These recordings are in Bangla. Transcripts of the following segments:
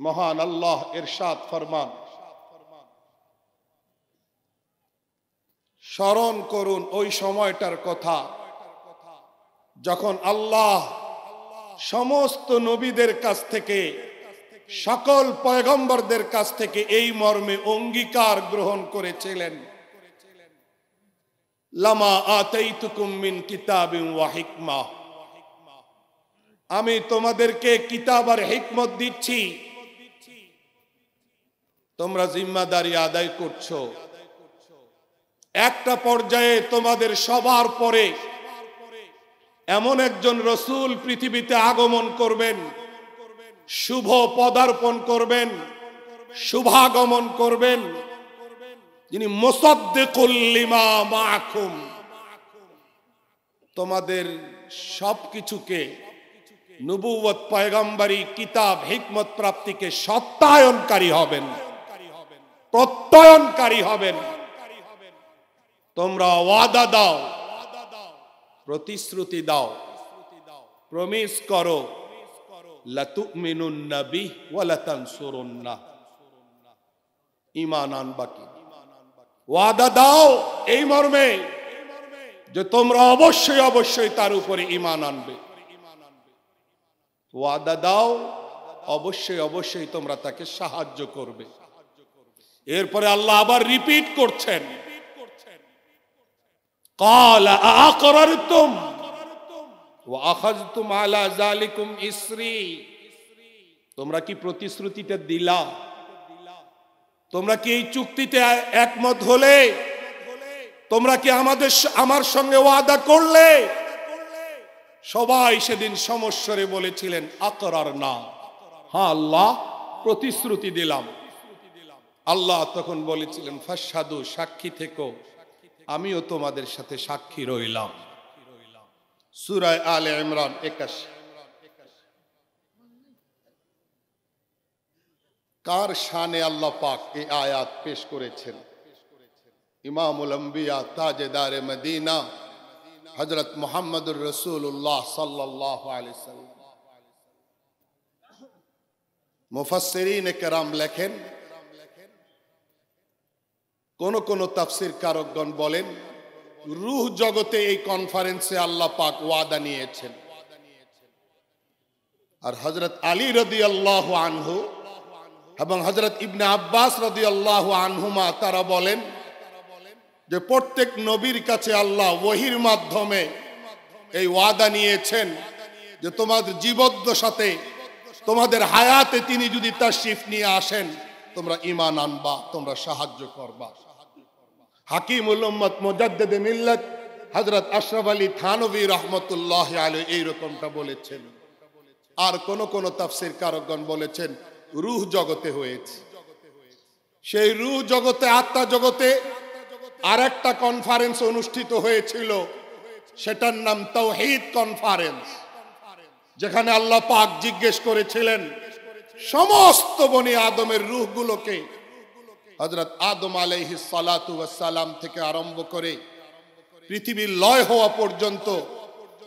মহান আল্লাহ ইরশাদ ফরমান, স্মরণ করুন ওই সময়টার কথা যখন আল্লাহ সমস্ত নবীদের কাছ থেকে, সকল পয়গম্বরদের কাছ থেকে এই মর্মে অঙ্গীকার গ্রহণ করেছিলেন, লামা আতাইতুকুম মিন কিতাবিন ওয়া হিকমাহ, আমি তোমাদেরকে কিতাব আর হিকমত দিচ্ছি, তোমরা জিম্মাদারি আদায় করছো। একটা পর্যায়ে তোমাদের সবার পরে এমন একজন রসূল পৃথিবীতে আগমন করবেন, শুভ পদার্পণ করবেন, শুভাগমন করবেন, যিনি মুসাদ্দিকুল লিমা মাআকুম, তোমাদের সবকিছুকে, নবুয়ত, পয়গম্বরি, কিতাব, হিকমত প্রাপ্তিকে সত্যায়নকারী হবেন, প্রত্যয়নকারী হবেন। তোমরা ওয়াদা দাও, প্রতিশ্রুতি দাও, প্রমিস করো, লাতুমিনুন্না বিহি ওয়া লাতানসুরুন্না, ঈমান আনবা কি? ওয়াদা দাও এই মর্মে যে তোমরা অবশ্যই অবশ্যই তার উপরে ঈমান আনবে। ওয়াদা দাও অবশ্যই অবশ্যই তোমরা তাকে সাহায্য করবে। এরপরে আল্লাহ আবার রিপিট করছেন, ক্বালা আআকরারতুম ওয়া আখাযতুম আলা যালিকুম ইসরি, তোমরা কি প্রতিশ্রুতিটা দিলা? তোমরা কি এই চুক্তিতে একমত হলে? তোমরা কি আমার সঙ্গে ওয়াদা করলে? সবাই সেদিন সমস্বরে বলেছিলেন আকরার না, হ্যাঁ আল্লাহ প্রতিশ্রুতি দিলাম। আল্লাহ তখন বলেছিলেন ফাশহাদু, সাক্ষী থেকো, আমিও তোমাদের সাথে সাক্ষী রইলাম। সূরা আলে ইমরান 81। কার শানে আল্লাহ পাক এই আয়াত পেশ করেছেন? ইমামুল আম্বিয়া, তাজেদারে মদিনা, হযরত মুহাম্মদুর রাসূলুল্লাহ সাল্লাল্লাহু আলাইহি ওয়াসাল্লাম। মুফাসসিরিনে কেরাম লেখেন, কোন কোন তাফসীর কারকগণ বলেন রূহ জগতে এই কনফারেন্সে আল্লাহ পাক ওয়াদা নিয়েছেন। আর হযরত আলী রাদিয়াল্লাহু আনহু এবং হযরত ইবনে আব্বাস রাদিয়াল্লাহু আনহুমা তারা বলেন যে প্রত্যেক নবীর কাছে আল্লাহ ওহীর মাধ্যমে এই ওয়াদা নিয়েছেন যে তোমাদের জীবদ্দশাতে, তোমাদের হায়াতে তিনি যদি তাশরিফ নিয়ে আসেন, তোমরা ঈমান আনবা, তোমরা সাহায্য করবা। হাকিমুল উম্মত মুজাদ্দিদে মিল্লাত হযরত আশরাফ আলী থানভী রাহমাতুল্লাহি আলাইহি এই রকমটা বলেছেন। আর কোন কোন তাফসীর কারকগণ বলেছেন রূহ জগতে হয়েছে। সেই রূহ জগতে, আত্মা জগতে আরেকটা কনফারেন্স অনুষ্ঠিত হয়েছিল, সেটার নাম তাওহীদ কনফারেন্স, যেখানে আল্লাহ পাক জিজ্ঞেস করেছিলেন সমস্ত বনি আদমের রূহগুলোকে, হযরত আদম আলাইহিস সালাতু ওয়াস সালাম থেকে আরম্ভ করে পৃথিবীর লয় হওয়া পর্যন্ত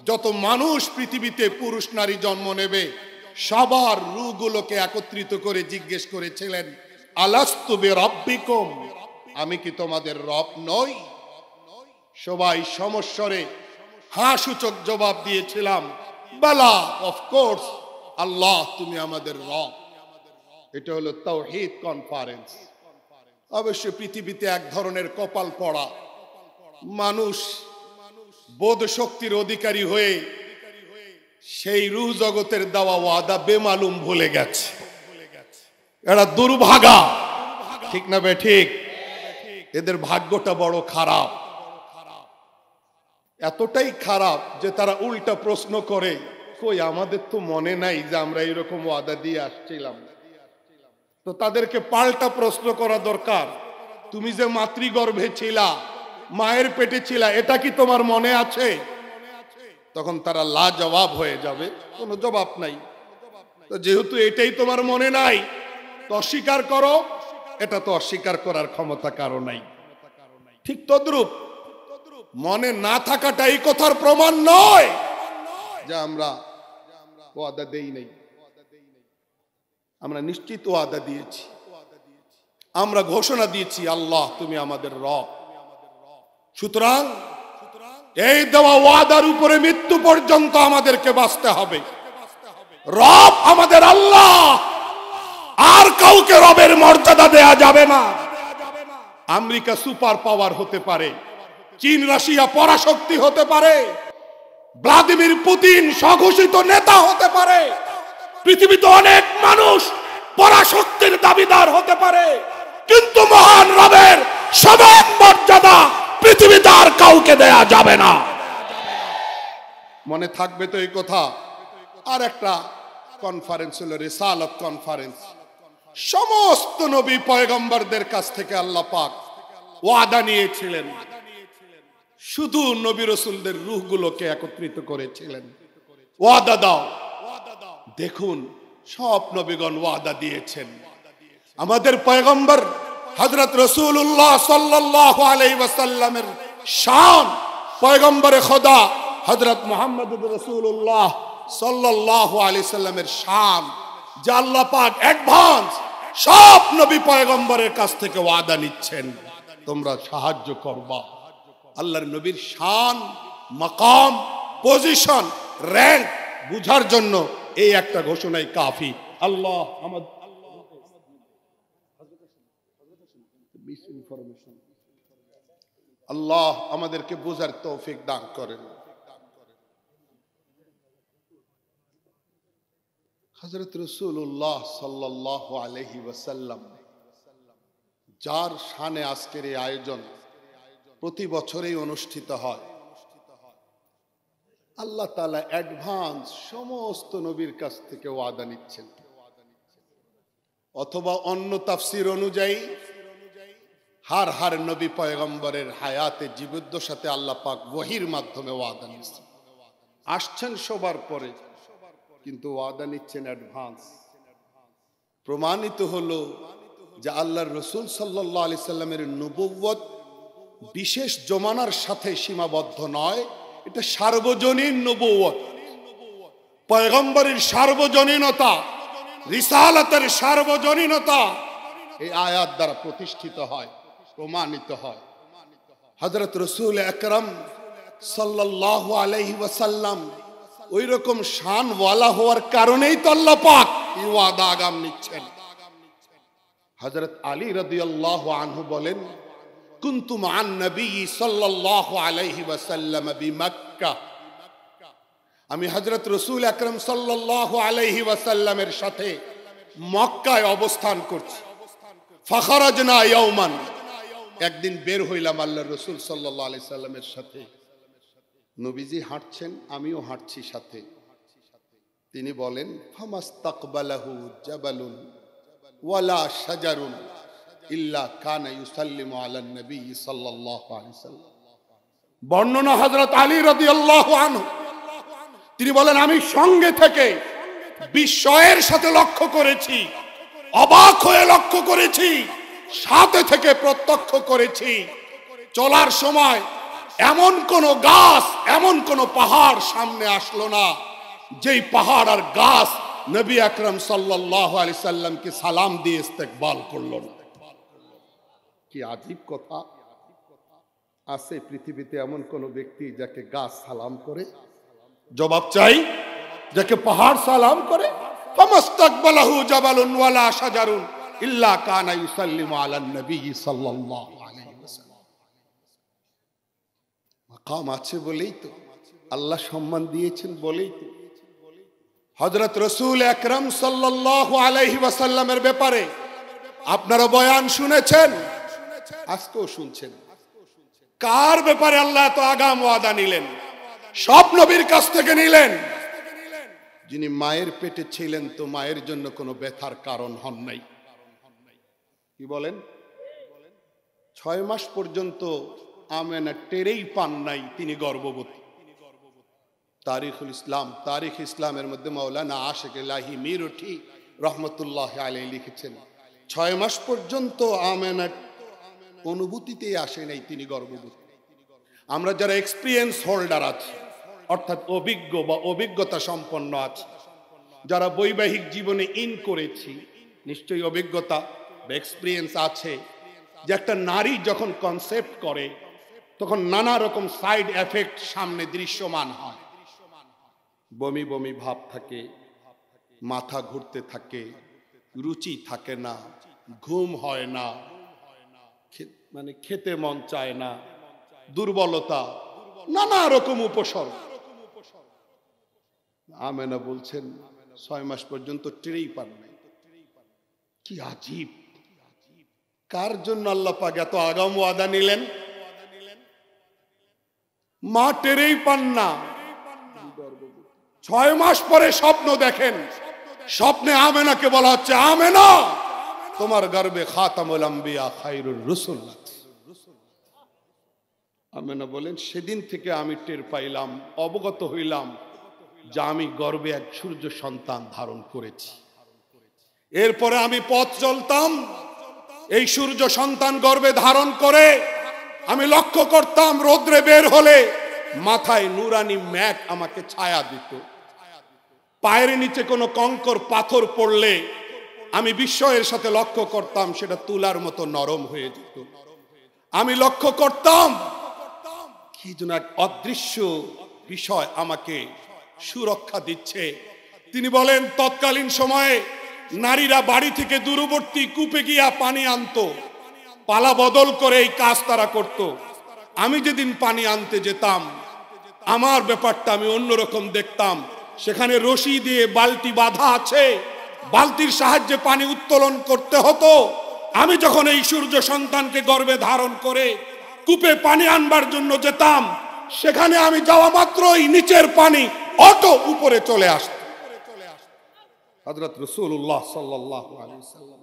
যত মানুষ পৃথিবীতে পুরুষ নারী জন্ম নেবে, সবার রূহগুলোকে একত্রিত করে জিজ্ঞেস করেছিলেন আলাস্তু বিরাব্বিকুম, আমি কি তোমাদের রব নই? সবাই সমস্বরে হাঁ সূচক জবাব দিয়েছিলাম, বালা, অফ কোর্স, আল্লাহ তুমি আমাদের রব। এটা হলো তাওহীদ কনফারেন্স। অবশ্য পৃথিবীতে এক ধরনের কপাল পড়া মানুষ বোধ শক্তির অধিকারী হয়ে সেই রূহ জগতের দেওয়া ওয়াদা বেমালুম ভুলে গেছে। এরা দুর্ভাগা, ঠিক না বে ঠিক? এদের ভাগ্যটা বড় খারাপ, এতটাই খারাপ যে তারা উল্টা প্রশ্ন করে, কই আমাদের তো মনে নাই যে আমরা এরকম ওয়াদা দিয়ে আসছিলাম। তো তাদেরকে পাল্টা প্রশ্ন করা দরকার, তুমি যে মাতৃগর্ভে ছিলা, মায়ের পেটে ছিলা, এটা কি তোমার মনে আছে? তখন তারা লাজবাব হয়ে যাবে, কোনো জবাব নাই। তো যেহেতু এটাই তোমার মনে নাই, তো অস্বীকার করো। এটা তো অস্বীকার করার ক্ষমতা কারো নাই। ঠিক তদ্রূপ মনে না থাকাটা এই কথার প্রমাণ নয় যে আমরা ওয়াদা দেই নাই। আমরা নিশ্চিত ওয়াদা দিয়েছি, আমরা ঘোষণা দিয়েছি আল্লাহ তুমি আমাদের রব। সুতরাং এই দেওয়া ওয়াদার উপরে মৃত্যু পর্যন্ত আমাদেরকে বাঁচতে হবে। রব আমাদের আল্লাহ, আর কাউকে রবের মর্যাদা দেয়া যাবে না। আমেরিকা সুপার পাওয়ার হতে পারে, চীন রাশিয়া পরাশক্তি হতে পারে, ভ্লাদিমির পুতিন স্বঘোষিত নেতা হতে পারে, পৃথিবীতে অনেক মানুষ পরাশক্তির দাবিদার হতে পারে, কিন্তু মহান রবের সমান মর্যাদা পৃথিবীতে আর কাউকে দেয়া যাবে না। মনে থাকবে তো এই কথা? আর একটা কনফারেন্স হলো রিসালাত কনফারেন্স। সমস্ত নবী পয়গম্বরদের কাছ থেকে আল্লাহ পাক ওয়াদা নিয়েছিলেন, শুধু নবী রাসূলদের রূহগুলোকে একত্রিত করেছিলেন। ওয়াদা দাও, দেখুন সব নবীগণ ওয়াদা দিয়েছেন। আমাদের পয়গম্বর হযরত রাসূলুল্লাহ সাল্লাল্লাহু আলাইহি ওয়াসাল্লামের শান, পয়গম্বরে খোদা হযরত মুহাম্মদুর রাসূলুল্লাহ সাল্লাল্লাহু আলাইহি সাল্লামের শান, যা আল্লাহ পাক অ্যাডভান্স সব নবী পয়গম্বরের কাছ থেকে ওয়াদা নিচ্ছেন, তোমরা সাহায্য করবা। আল্লাহর নবীর শান, মাকাম, পজিশন, র‍্যাঙ্ক বুঝার জন্য এই একটা ঘোষণাই কাফি। আল্লাহ আল্লাহ আমাদেরকে বোঝার তৌফিক দান করেন। হযরত রাসূলুল্লাহ সাল্লাল্লাহু আলাইহি ওয়াসাল্লাম, যার শানে আজকের এই আয়োজন প্রতি বছরেই অনুষ্ঠিত হয়, আল্লাহ তাআলা অ্যাডভান্স সমস্ত নবীর কাছ থেকে ওয়াদা নিচ্ছেন, অথবা অন্য তাফসীর অনুযায়ী হার নবী পয়গম্বরের হায়াতে জীবদ্দশার সাথে আল্লাহ পাক ওহীর মাধ্যমে ওয়াদা নিচ্ছেন। আসছেন সবার পরে, কিন্তু ওয়াদা নিচ্ছেন অ্যাডভান্স। প্রমাণিত হলো যে আল্লাহর রাসূল সাল্লাল্লাহু আলাইহি সাল্লামের নবুয়ত বিশেষ জমানার সাথে সীমাবদ্ধ নয়, এটা সার্বজনীন নবুয়ত। পয়গম্বরের সার্বজনীনতা, রিসালাতের সার্বজনীনতা এই আয়াত দ্বারা প্রতিষ্ঠিত হয়, প্রমাণিত হয়। হযরত রাসূল আকরাম সাল্লাল্লাহু আলাইহি ওয়াসাল্লাম ওই রকম শানওয়ালা হওয়ার কারণেই তো আল্লাহ পাক এই ওয়াদা আগাম নিচ্ছেন। হযরত আলী রাদিয়াল্লাহু আনহু বলেন, কুনতু মা'আন নবী সাল্লাল্লাহু আলাইহি ওয়াসাল্লাম বিমক্কা, আমি হযরত রাসূল আকরাম সাল্লাল্লাহু আলাইহি ওয়াসাল্লামের সাথে মক্কায় অবস্থান করছি। ফাখরাজনা ইয়াওমান, একদিন বের হইলাম আল্লাহর রাসূল সাল্লাল্লাহু আলাইহি সাল্লামের সাথে। নবীজি হাঁটছেন, আমিও হাঁটছি সাথে। তিনি বলেন, ফামাস্তাকবালাহু জাবালুন ওয়ালা শাজারুন ইল্লা কানা ইউসাল্লিমু আলান নবী সাল্লাল্লাহু আলাইহি সাল্লাম। বর্ণনা হযরত আলী রাদিয়াল্লাহু আনহু, তিনি বলেন, আমি সঙ্গে থেকে বিস্ময়ের সাথে লক্ষ্য করেছি, অবাক হয়ে লক্ষ্য করেছি, সাথে থেকে প্রত্যক্ষ করেছি, চলার সময় এমন কোন গাছ, এমন কোন পাহাড় সামনে আসলো না যেই পাহাড় আর গাছ নবী আকরাম সাল্লাল্লাহু আলাইহি সাল্লামকে সালাম দিয়ে ইস্তেকবাল করলো না। কি আজীব কথা! আছে পৃথিবীতে এমন কোন ব্যক্তি যাকে গাছ সালাম করে? জবাব চাই, যাকে পাহাড় সালাম করে? ফামাস্তাকবালাহু জাবালুন ওয়ালা শাজারুন ইল্লা কানা ইউসাল্লিমু আলান নবী সাল্লাল্লাহু আলাইহি ওয়াসাল্লাম। মাকাম আছে বলেই তো, আল্লাহ সম্মান দিয়েছেন বলেই তো। হযরত রাসূল আকরাম সাল্লাল্লাহু আলাইহি ওয়াসাল্লামের ব্যাপারে আপনারা বয়ান শুনেছেন, আজকেও শুনছেন। কার ব্যাপারে আল্লাহ তো আগাম ওয়াদা নিলেন? সব নবীর কাছ থেকে নিলেন। যিনি মায়ের পেটে ছিলেন, তো মায়ের জন্য কোনো ব্যথার কারণ হন নাই। কি বলেন? 6 মাস পর্যন্ত আমেনা টেরেই পান নাই তিনি গর্ভবতী। তারিখ ইসলামের মধ্যে মাওলানা আশিক ইলাহি মিরঠি রহমতুল্লাহ আলাইহি লিখেছেন, 6 মাস পর্যন্ত আমেনা অনুভূতিতেই আসে নাই তিনি গর্ভবতী। আমরা যারা এক্সপিরিয়েন্স হোল্ডার আছি, অর্থাৎ অভিজ্ঞ বা অভিজ্ঞতা সম্পন্ন আছি, যারা বৈবাহিক জীবনে ইন করেছি, নিশ্চয়ই অভিজ্ঞতা বা এক্সপিরিয়েন্স আছে যে একটা নারী যখন কনসেপ্ট করে তখন নানা রকম সাইড এফেক্ট সামনে দৃশ্যমান হয়। বমি বমি ভাব থাকে, মাথা ঘুরতে থাকে, রুচি থাকে না, ঘুম হয় না, মানে খেতে মন চায় না, দুর্বলতা, নানা রকম উপসর্গ। আমেনা বলছেন 6 মাস পর্যন্ত টেরেই পান নাই। কি আজীব! কার জন্য আল্লাহ পাক এত আগাম ওয়াদা নিলেন? মা টেরেই পান না। 6 মাস পরে স্বপ্ন দেখেন, স্বপ্নে আমেনাকে বলা হচ্ছে, আমেনা তোমার গর্ভে খাতামুল আম্বিয়া খায়রুর রাসূল। আমেনা বলেন সেদিন থেকে আমি টের পাইলাম, অবগত হইলাম যে আমি গর্ভে এক সূর্য সন্তান ধারণ করেছি। এরপরে আমি পথ চলতাম, এই সূর্য সন্তান গর্ভে ধারণ করে আমি লক্ষ্য করতাম রোদ্রে বের হলে মাথায় নুরানি মেঘ আমাকে ছায়া দিত। পায়ের নিচে কোনো কঙ্কর পাথর পড়লে আমি বিস্ময়ের সাথে লক্ষ্য করতাম সেটা তুলার মতো নরম হয়ে যেত। আমি লক্ষ্য করতাম কি যেন এক অদৃশ্য বিষয় আমাকে সুরক্ষা দিচ্ছে। তিনি বলেন তৎকালীন সময়ে নারীরা বাড়ি থেকে দূরবর্তী কূপে গিয়া পানি আনতো, পালা বদল করে এই কাজ তারা করত। আমি যেদিন পানি আনতে যেতাম আমার ব্যাপারটা আমি অন্যরকম দেখতাম। সেখানে রশি দিয়ে বালতি বাঁধা আছে, বালতির সাহায্যে পানি উত্তোলন করতে হতো। আমি যখন এই সূর্য সন্তানকে গর্ভে ধারণ করে কূপে পানি আনবার জন্য যেতাম, সেখানে আমি যাওয়া মাত্রই নিচের পানি অটো উপরে চলে আসত। হযরত রাসূলুল্লাহ সাল্লাল্লাহু আলাইহি ওয়াসাল্লাম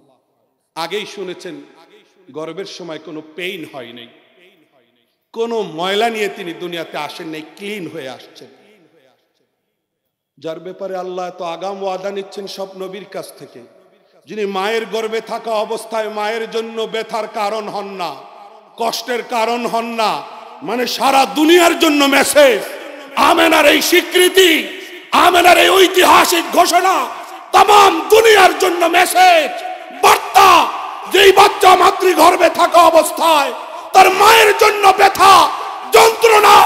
আগেই শুনেছেন গর্ভের সময় কোনো পেইন হয় নাই, কোনো ময়লা নিয়ে তিনি দুনিয়াতে আসেন নাই, ক্লিন হয়ে আসছেন। যার ব্যাপারে আল্লাহ তো আগাম ওয়াদা নিচ্ছেন সব নবীর কাছ থেকে, যিনি মায়ের গর্ভে থাকা অবস্থায় মায়ের জন্য ব্যথার কারণ হন না, কষ্টের কারণ হন না। মানে সারা দুনিয়ার জন্য মেসেজ। আমেনার এই স্বীকৃতি, আমেনার এই ঐতিহাসিক ঘোষণা তাম দুনিয়ার জন্য মেসেজ, বার্তা। যেই বাচ্চা মাতৃগর্ভে থাকা অবস্থায় তার মায়ের জন্য ব্যথা, যন্ত্রণা,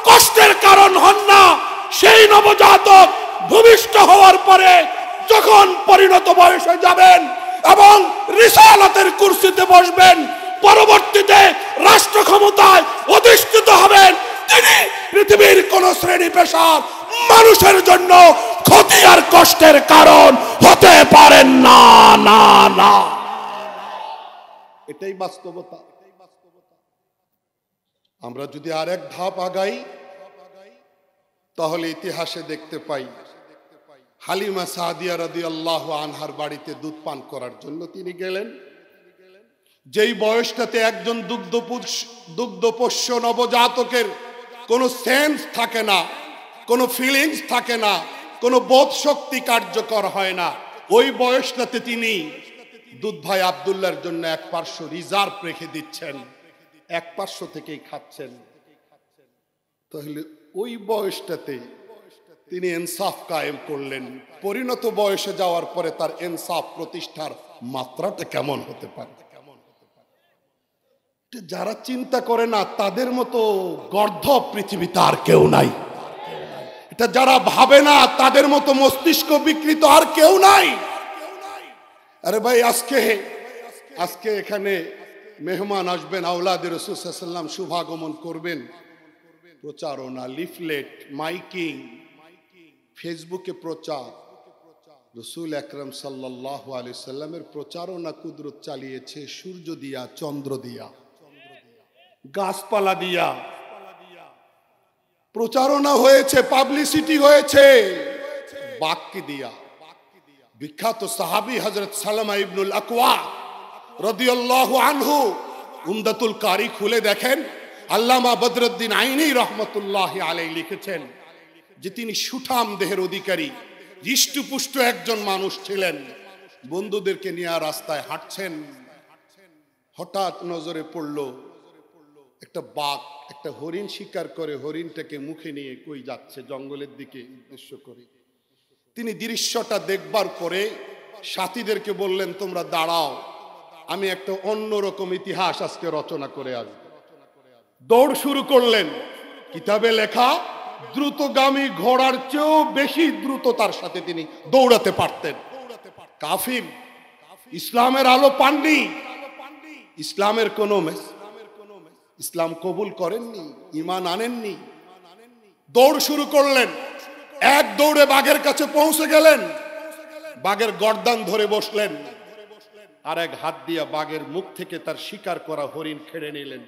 কষ্টের কারণ হন না, সেই নবজাতক ভূমিষ্ঠ হওয়ার পরে যখন পরিণত বয়সে যাবেন এবং রিসালাতের কুরসিতে বসবেন, পরবর্তীতে রাষ্ট্র ক্ষমতায় অধিষ্ঠিত হবেন, তিনি পৃথিবীর কোন শ্রেণী পেশার মানুষের জন্য ক্ষতি আর কষ্টের কারণ হতে পারেন না, না না। এটাই বাস্তবতা। আমরা যদি আরেক ধাপ আগাই তাহলে ইতিহাসে দেখতে পাই হালিমা সাদিয়া রাদিয়াল্লাহু আনহার বাড়িতে দুধ পান করার জন্য তিনি গেলেন। যেই বয়সটাতে একজন দুগ্ধপোষ্য নবজাতকের কোনো সেন্স থাকে না, কোনো ফিলিংস থাকে না, কোনো বোধ শক্তি কার্যকর হয় না, ওই বয়সটাতে তিনি দুধ ভাই আব্দুল্লাহর জন্য এক পার্শ্ব রিজার্ভ রেখে দিচ্ছেন, এক পার্শ্ব থেকেই খাচ্ছেন। তাহলে ওই বয়সটাতে তিনি ইনসাফ কায়েম করলেন। পরিণত বয়সে যাওয়ার পরে তার ইনসাফ প্রতিষ্ঠার মাত্রাটা কেমন হতে পারে? যারা চিন্তা করে না তাদের মতো গর্ধব পৃথিবীতে আর কেউ নাই। এটা যারা ভাবে না তাদের মতো মস্তিষ্ক বিকৃত আর কেউ নাই। আরে ভাই, আজকে এখানে মেহমান আসবেন, আওলাদে রাসূল সাল্লাল্লাহু আলাইহি ওয়াসাল্লাম শুভাগমন করবেন, প্রচারণা, লিফলেট, মাইকিং, ফেসবুকে প্রচার। রাসূল আকরাম সাল্লাল্লাহু আলাইহি ওয়াসাল্লামের প্রচারণা কুদরত চালিয়েছে সূর্য দিয়া, চন্দ্র দিয়া, গাছপালা দিয়া প্রচারণা হয়েছে, পাবলিসিটি হয়েছে বাক্য দিয়া। বিখ্যাত সাহাবী হযরত সালামা ইবনুল আকওয়া রাদিয়াল্লাহু আনহু, উমদাতুল কারি খুলে দেখেন, আল্লামা বদরুদ্দিন আইনি রহমতুল্লাহি আলাইহি লিখেছেন যে তিনি সুঠাম দেহের অধিকারী, হৃষ্টপুষ্ট একজন মানুষ ছিলেন। বন্ধুদেরকে নিয়ে রাস্তায় হাঁটছেন, হঠাৎ নজরে পড়ল একটা বাঘ একটা হরিণ শিকার করে হরিণটাকে মুখে নিয়ে কই যাচ্ছে, জঙ্গলের দিকে উদ্দেশ্য করে। তিনি দৃশ্যটা দেখবার পরে সাথীদেরকে বললেন, তোমরা দাঁড়াও, আমি একটা অন্যরকম ইতিহাস আজকে রচনা করে আসব। দৌড় শুরু করলেন। কিতাবে লেখা, দ্রুতগামী ঘোড়ার চেয়েও বেশি দ্রুততার সাথে তিনি দৌড়াতে পারতেন। কাফির, ইসলামের আলো পাননি, ইসলামের কোন ইসলাম কবুল করেননি, ঈমান আনেননি। দৌড় শুরু করলেন। এক দৌড়ে বাঘের কাছে পৌঁছে গেলেন, বাঘের গর্দান ধরে বসলেন, আর এক হাত দিয়া বাঘের মুখ থেকে তার শিকার করা হরিণ কেড়ে নিলেন।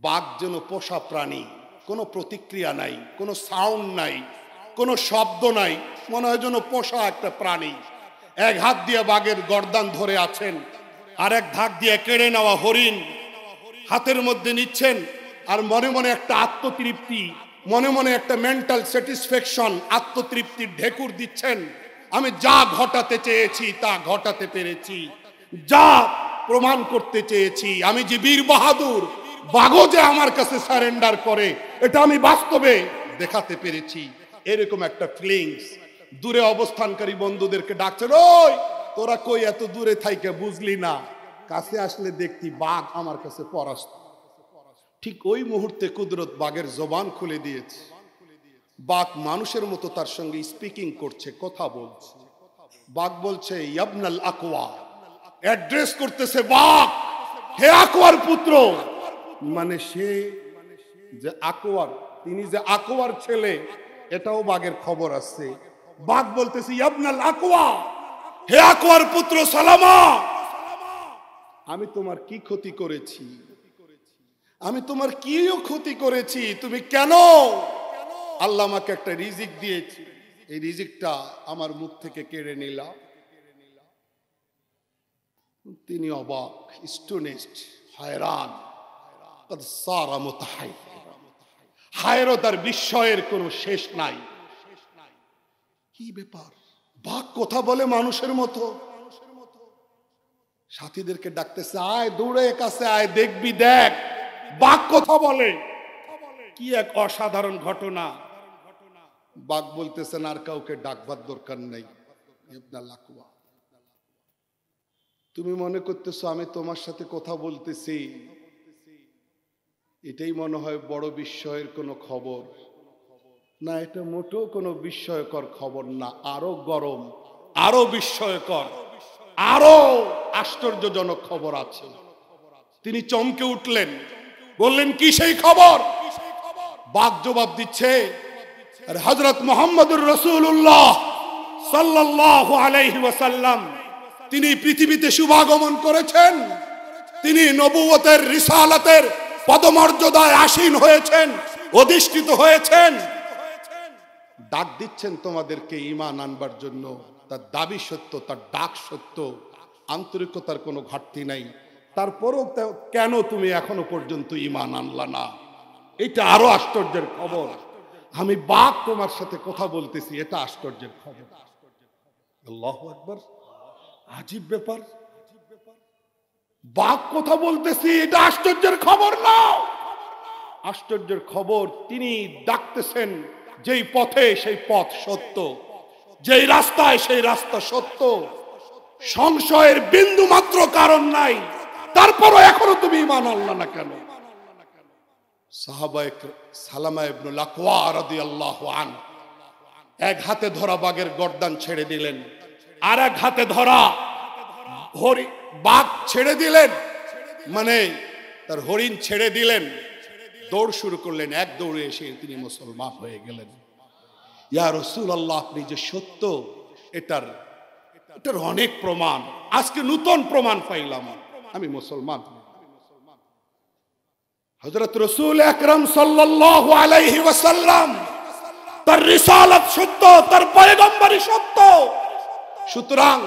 বাঘ যেন পোষা প্রাণী, কোনো প্রতিক্রিয়া নাই, কোনো সাউন্ড নাই, কোনো শব্দ নাই, মনে হয় যেন পোষা একটা প্রাণী। এক হাত দিয়ে বাঘের গর্দান ধরে আছেন, আর এক ধাক দিয়ে কেড়ে নেওয়া হরিণ হাতের মধ্যে নিচ্ছেন, আর মনে মনে একটা আত্মতৃপ্তি, মনে মনে একটা মেন্টাল স্যাটিসফ্যাকশন, আত্মতৃপ্তির ঢেকুর দিচ্ছেন। আমি যা ঘটাতে চেয়েছি তা ঘটাতে পেরেছি, যা প্রমাণ করতে চেয়েছি, আমি যে বীর বাহাদুর, বাঘও যে আমার কাছে সারেন্ডার করে, এটা আমি বাস্তবে দেখাতে পেরেছি। এরকম একটা ফিলিংস। দূরে অবস্থানকারী বন্ধুদেরকে ডাকছেন, ওই তোরা কই এত দূরে থাইকে বুঝলি না, কাছে আসলে দেখতি বাঘ আমার কাছে পরাস্ত। ঠিক ওই মুহূর্তে কুদরত বাঘের জবান খুলে দিয়েছে। বাঘ মানুষের মতো তার সঙ্গে স্পিকিং করছে, কথা বলছে। বাঘ বলছে, ইয়াবনাল আকওয়া, অ্যাড্রেস করতেছে বাঘ, হে আকওয়ার পুত্র। মানে সে যে আকওয়ার, তিনি যে আকওয়ার ছেলে, এটাও বাঘের খবর আছে। বাঘ বলতেছে, ইয়াবনাল আকওয়া, হে আকওয়ার পুত্র সালামা, আমি তোমার কি ক্ষতি করেছি? আমি তোমার কি ক্ষতি করেছি? তুমি কেন? আল্লাহ আমাকে একটা রিজিক দিয়েছি, এই রিজিকটা আমার মুখ থেকে কেড়ে নিলা। তিনি অবাক, স্টোনিশড, হায়রান, হায়রতার বিস্ময়ের কোনো শেষ নাই। কি ব্যাপার? বাঘ কথা বলে মানুষের মতো। সাথীদেরকে ডাকতেছে, আয় দৌড়ে কাছে আয়, দেখবি, দেখ বাঘ কথা বলে। কি এক অসাধারণ ঘটনা। বাঘ বলতেছেন, আর কাউকে ডাকবার দরকার নেই, তুমি মনে করতেছো আমি তোমার সাথে কথা বলতেছি, এটাই মনে হয় বড় বিস্ময়ের কোনো খবর না। এটা মোটেও কোনো বিস্ময়কর খবর না, আরো গরম, আরো বিস্ময়কর, আরো আশ্চর্যজনক খবর আছে। তিনি চমকে উঠলেন, বললেন, কি সেই খবর? বাঘ জবাব দিচ্ছে, হযরত মুহাম্মদুর রাসূলুল্লাহ সাল্লাল্লাহু আলাইহি ওয়াসাল্লাম, তিনি পৃথিবীতে শুভাগমন করেছেন, তিনি নবুয়তের রিসালাতের পদমর্যাদায় আসীন হয়েছেন, অধিষ্ঠিত হয়েছেন, ডাক দিচ্ছেন তোমাদেরকে ঈমান আনবার জন্য। তার দাবি সত্য, তার ডাক সত্য, আন্তরিকতার কোনো ঘাটতি নাই। তারপরও কেন তুমি এখনো পর্যন্ত ঈমান আনলা না? এটা আরো আশ্চর্যের খবর। আমি বাঘ তোমার সাথে কথা বলতেছি, এটা আশ্চর্যের খবর। আল্লাহু আকবার, আজীব ব্যাপার। বাঘ কথা বলতেছি, এটা আশ্চর্যের খবর না। আশ্চর্যের খবর, তিনি ডাকতেছেন যেই পথে সেই পথ সত্য, যেই রাস্তায় সেই রাস্তা সত্য, সংশয়ের বিন্দু মাত্র কারণ নাই। তারপরও এখনো তুমি ঈমান আনলা না কেন? সাহাবা সালামা ইবনুল আকওয়া রাদিয়াল্লাহু আনহু এক হাতে ধরা বাঘের গর্দান ছেড়ে দিলেন, আর এক হাতে ধরা বাঘ ছেড়ে দিলেন, মানে তার হরিণ ছেড়ে দিলেন। দৌড় শুরু করলেন। এক দৌড়ে এসে তিনি মুসলমান হয়ে গেলেন। ইয়া রাসূলুল্লাহ, আপনি যে সত্য, এটার অনেক প্রমাণ। আজকে নতুন প্রমাণ পাইলাম, আমি মুসলমান। হযরত রাসূল আকরাম সাল্লাল্লাহু আলাইহি ওয়াসাল্লাম, তার রিসালাত সত্য, তার পয়গম্বরি সত্য। সুতরাং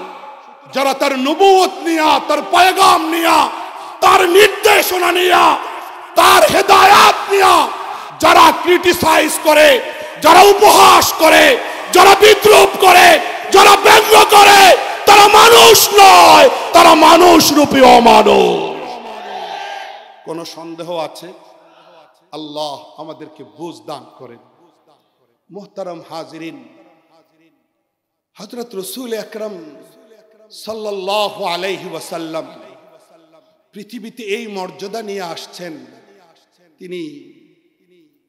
যারা তার নবুয়ত নিয়া, তার পয়গাম নিয়া, তার নির্দেশনা নিয়া, তার হেদায়াত নিয়া যারা ক্রিটিসাইজ করে, যারা উপহাস করে, যারা বিদ্রুপ করে, যারা ব্যঙ্গ করে, তারা মানুষ নয়, তারা মানুষ রূপী অমানুষ। কোন সন্দেহ আছে? আল্লাহ আমাদেরকে বুঝ দান করেন। মুহতারাম হাজিরিন, হযরত রাসূল আকরাম সাল্লাল্লাহু আলাইহি ওয়াসাল্লাম পৃথিবীতে এই মর্যাদা নিয়ে আসছেন।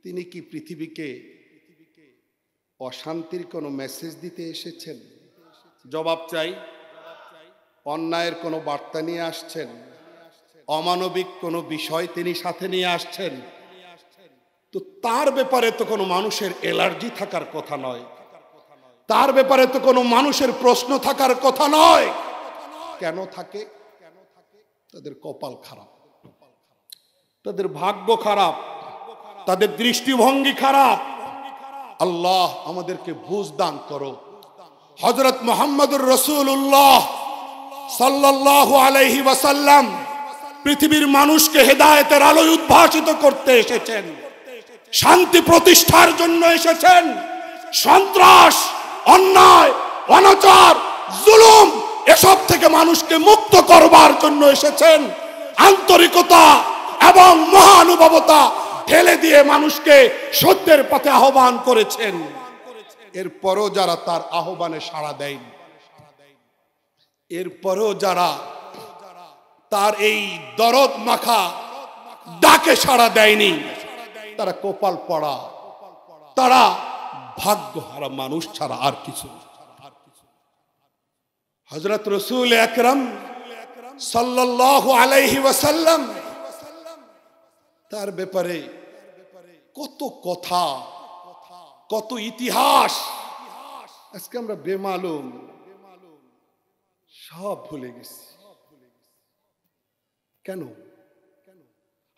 তিনি কি পৃথিবীকে অশান্তির কোনো মেসেজ দিতে এসেছেন? জবাব চাই। অন্যায়ের কোনো বার্তা নিয়ে আসছেন? অমানবিক কোনো বিষয় তিনি সাথে নিয়ে আসছেন? তো তার ব্যাপারে তো কোনো মানুষের অ্যালার্জি থাকার কথা নয়, তার ব্যাপারে তো কোনো মানুষের প্রশ্ন থাকার কথা নয়। কেন থাকে? তাদের কপাল খারাপ, তাদের ভাগ্য খারাপ, তাদের দৃষ্টিভঙ্গি খারাপ। আল্লাহ আমাদেরকে বুঝ দান করো। হযরত মুহাম্মদুর রাসূলুল্লাহ সাল্লাল্লাহু আলাইহি ওয়াসাল্লাম পৃথিবীর মানুষকে হেদায়েতের আলোয় উদ্ভাসিত করতে এসেছেন, শান্তি প্রতিষ্ঠার জন্য এসেছেন। সন্ত্রাস, অন্যায়, অনাচার, জুলুম এসব থেকে মানুষকে মুক্ত করবার জন্য এসেছেন। আন্তরিকতা এবং মহানুভবতা ঢেলে দিয়ে মানুষকে সত্যের পথে আহ্বান করেছেন। এরপরও যারা তার আহ্বানে সাড়া দেয়নি, এরপরও যারা তার এই দরদ মাখা ডাকে সাড়া দেয়নি, তারা কপাল পড়া, তারা ভাগ্যহারা মানুষ ছাড়া আর কিছু। হযরত রাসূল আকরাম সাল্লাল্লাহু আলাইহি ওয়াসাল্লাম তার ব্যাপারে কত কথা, কত ইতিহাস আজকে আমরা বেমালুম সব ভুলে গেছি। কেন?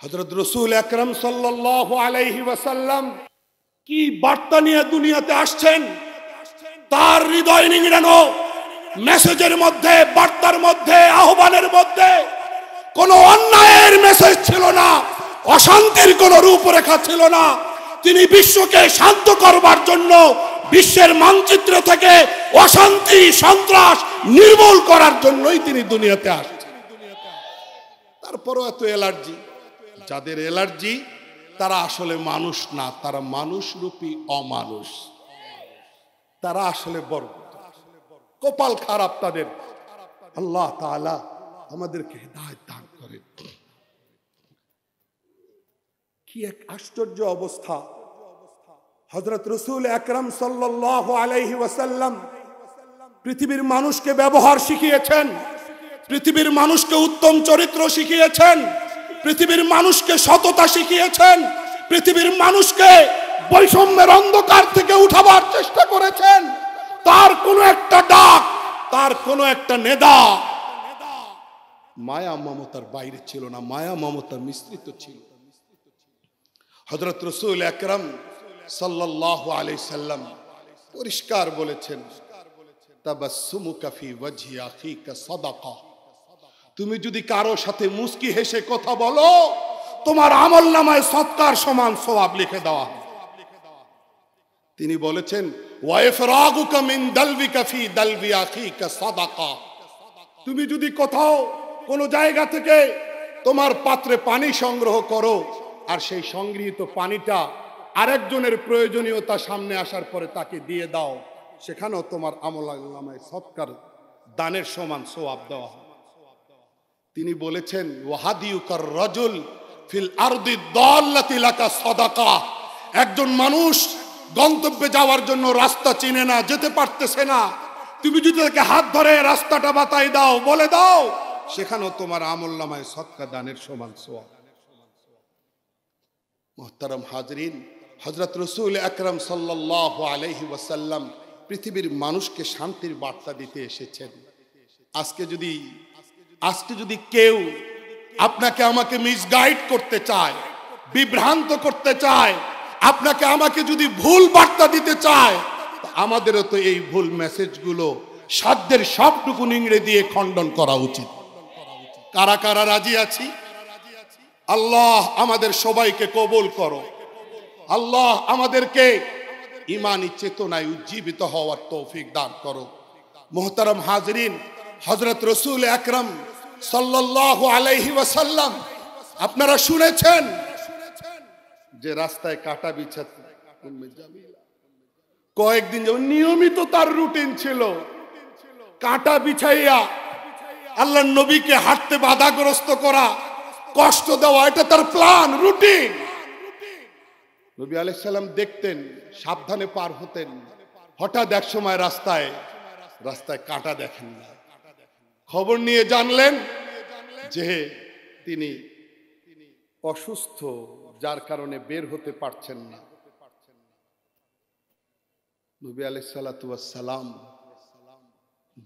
হযরত রাসূল আকরাম সাল্লাল্লাহু আলাইহি ওয়াসাল্লাম কি বার্তা নিয়ে দুনিয়াতে আসছেন, তার হৃদয় নিংড়ানো মেসেজের মধ্যে, বার্তার মধ্যে, আহ্বানের মধ্যে কোনো অন্যায়ের মেসেজ ছিল না, অশান্তির কোনো রূপরেখা ছিল না। তিনি বিশ্বকে শান্ত করবার জন্য বিশ্বের মানচিত্র থেকে অশান্তি, সন্ত্রাস নির্মূল করার জন্যই তিনি দুনিয়াতে আসছেন। তারপরও এত অ্যালার্জি। যাদের অ্যালার্জি তারা আসলে মানুষ না, তারা মানুষরূপী অমানুষ, তারা আসলে বড় কপাল খারাপ তাদের। আল্লাহ তাআলা আমাদেরকে হিদায়াত দান করেন। কি এক আশ্চর্য অবস্থা! হযরত রাসূল আকরাম সাল্লাল্লাহু আলাইহি ওয়াসাল্লাম পৃথিবীর মানুষকে ব্যবহার শিখিয়েছেন, পৃথিবীর মানুষকে উত্তম চরিত্র শিখিয়েছেন, পৃথিবীর মানুষকে সততা শিখিয়েছেন, পৃথিবীর মানুষকে বৈষম্যের অন্ধকার থেকে উঠাবার চেষ্টা করেছেন। তার কোনো একটা ডাক, তার কোনো একটা নেদা মায়া মমতার বাইরে ছিল না, মায়া মমতার মিশ্রিত ছিল। হযরত রাসূল আকরাম সাল্লাল্লাহু আলাইহি সাল্লাম পরিষ্কার বলেছেন, তাবাসসুমুকা ফি ওয়াজহি আখিকা সাদাকা। তুমি যদি কারো সাথে মুস্কি হেসে কথা বলো, তোমার আমলনামায় সদকার সমান সওয়াব লিখে দেওয়া হবে। তিনি বলেছেন, ওয়া ইফরাগুকা মিন দালবিকা ফি দালবি আখিকা সাদাকা। তুমি যদি কোথাও কোনো জায়গা থেকে তোমার পাত্রে পানি সংগ্রহ করো, আর সেই সংগৃহীত পানিটা আরেকজনের প্রয়োজনীয়তা সামনে আসার পরে তাকে দিয়ে দাও, সেখানেও তোমার আমলনামায় সদকার দানের সমান সওয়াব দেওয়া হবে। তিনি বলেছেন, ওয়াহাদিউকার রাজুল ফিল আরদি দাল্লাতি লাকা সাদাকা। একজন মানুষ গন্তব্যে যাওয়ার জন্য রাস্তা চিনে না, যেতে পারতেছে না, তুমি যদি তাকে হাত ধরে রাস্তাটা বাতাই দাও, বলে দাও, সেখানেও তোমার আমলনামায় সদকা দানের সমান সওয়াব। মুহতারাম হাজরিন, হযরত রাসূল আকরাম সাল্লাল্লাহু আলাইহি ওয়াসাল্লাম পৃথিবীর মানুষকে শান্তির বার্তা দিতে এসেছেন। আজকে যদি কেউ আপনাকে আমাকে মিসগাইড করতে চায়, বিভ্রান্ত করতে চায়, আপনাকে আমাকে যদি ভুল বার্তা দিতে চায়, আমাদেরও তো এই ভুল মেসেজগুলো সাধ্যের সবটুকু নিংড়ে দিয়ে খণ্ডন করা উচিত। কারা কারা রাজি আছি? আল্লাহ আমাদের সবাইকে কবুল করো। আল্লাহ আমাদেরকে ঈমানি চেতনায় উজ্জীবিত হওয়ার তৌফিক দান করো। মুহতারাম হাজরিন, হযরত রাসূল আকরাম সাল্লাল্লাহু আলাইহি ওয়াসাল্লাম আপনারা শুনেছেন যে রাস্তায় কাটা বিছাতে কয়েকদিন যেমন নিয়মিত তার রুটিন ছিল কাঁটা বিছাইয়া আল্লাহর নবীকে হাঁটতে বাধাগ্রস্ত করা, কষ্ট দেওয়া, এটা তার প্ল্যান, রুটিন। নবী আলাইহিস সালাম দেখতেন, সাবধানে পার হতেন। হঠাৎ এক সময় রাস্তায় কাঁটা দেখেন না, খবর নিয়ে জানলেন যে তিনি অসুস্থ, যার কারণে বের হতে পারছেন না। নবী আলাইহিস সালাতু ওয়াস সালাম,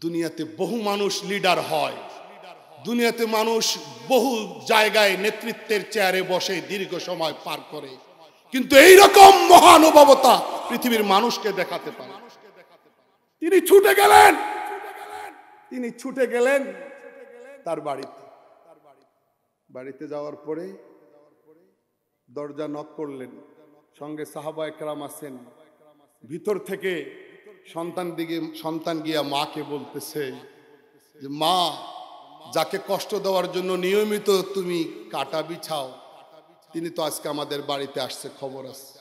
দুনিয়াতে বহু মানুষ লিডার হয়, দুনিয়াতে মানুষ বহু জায়গায় নেতৃত্বের চেয়ারে বসে দীর্ঘ সময় পার করে, কিন্তু এইরকম মহানুভবতা পৃথিবীর মানুষকে দেখাতে পারে। তিনি ছুটে গেলেন তার বাড়িতে যাওয়ার পরে দরজা নক করলেন, সঙ্গে সাহাবা একরাম আছেন। ভিতর থেকে সন্তান গিয়া মাকে বলতেছে যে মা, যাকে কষ্ট দেওয়ার জন্য নিয়মিত তুমি কাঁটা বিছাও, তিনি তো আজকে আমাদের বাড়িতে আসছে, খবর আছে।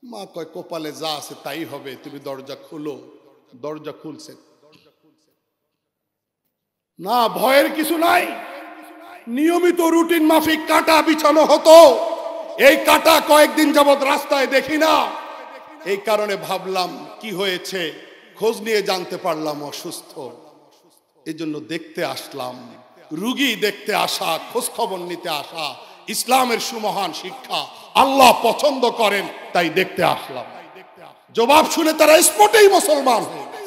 মা কয় কপালে যা আছে তাই হবে, তুমি দরজা খুলো। দরজা খুলছে না, ভয়ের কিছু নাই, নিয়মিত রুটিন মাফিক কাঁটা বিছানো হতো। এই কাঁটা কয়েকদিন যাবৎ রাস্তায় দেখি না, এই কারণে ভাবলাম কি হয়েছে, খোঁজ নিয়ে জানতে পারলাম অসুস্থ, এই জন্য দেখতে আসলাম। রুগী দেখতে আসা, খোঁজ খবর নিতে আসা ইসলামের সুমহান শিক্ষা, আল্লাহ পছন্দ করেন, তাই দেখতে আসলাম। জবাব শুনে তারা স্পটেই মুসলমান হয়ে গেছে।